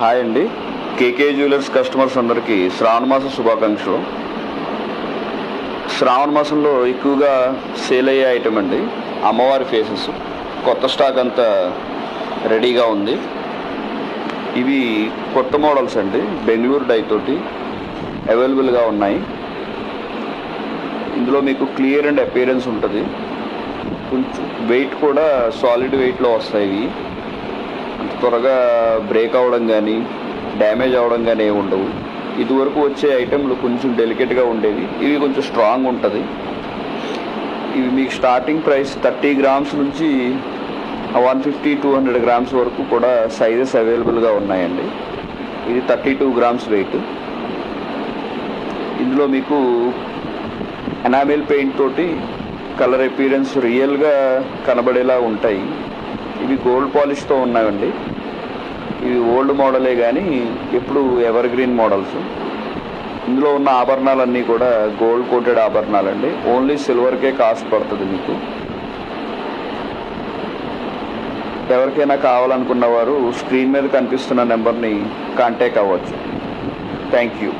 Hi అండి, కేకే jewellers customers అందరికీ శ్రావణ మాస శుభాకాంక్షలు. శ్రావణ మాసంలో ఎక్కువగా సేల్ అయ్యే ఐటమ్ అండి అమ్మవారి ఫేసెస్. కొత్త స్టాక్ అంతా రెడీగా ఉంది. ఇవి కొత్త మోడల్స్ అండి, బెంగళూరు డై తోటి అవైలబుల్గా ఉన్నాయి. ఇందులో మీకు క్లియర్ అండ్ అపియరెన్స్ ఉంటుంది. కొంచెం వెయిట్ కూడా సాలిడ్ వెయిట్లో వస్తాయి. అంత త్వరగా బ్రేక్ అవ్వడం కానీ డ్యామేజ్ అవ్వడం కానీ ఏమి ఉండవు. ఇదివరకు వచ్చే ఐటెంలు కొంచెం డెలికేట్గా ఉండేవి, ఇవి కొంచెం స్ట్రాంగ్ ఉంటుంది. ఇవి మీకు స్టార్టింగ్ ప్రైస్ 30 గ్రామ్స్ నుంచి 150-200 గ్రామ్స్ వరకు కూడా సైజెస్ అవైలబుల్గా ఉన్నాయండి. ఇది 32 గ్రామ్స్ వెయిట్. ఇందులో మీకు ఎనామిల్ పెయింట్ తోటి కలర్ అపీరెన్స్ రియల్గా కనబడేలా ఉంటాయి. ఇవి గోల్డ్ పాలిష్తో ఉన్నాయండి. ఇవి ఓల్డ్ మోడలే కానీ ఎప్పుడు ఎవర్ గ్రీన్ మోడల్స్. ఇందులో ఉన్న ఆభరణాలన్నీ కూడా గోల్డ్ కోటెడ్ ఆభరణాలండి. ఓన్లీ సిల్వర్కే కాస్ట్ పడుతుంది మీకు. ఎవరికైనా కావాలనుకున్న వారు స్క్రీన్ మీద కనిపిస్తున్న నెంబర్ని కాంటాక్ట్ అవ్వచ్చు. Thank you.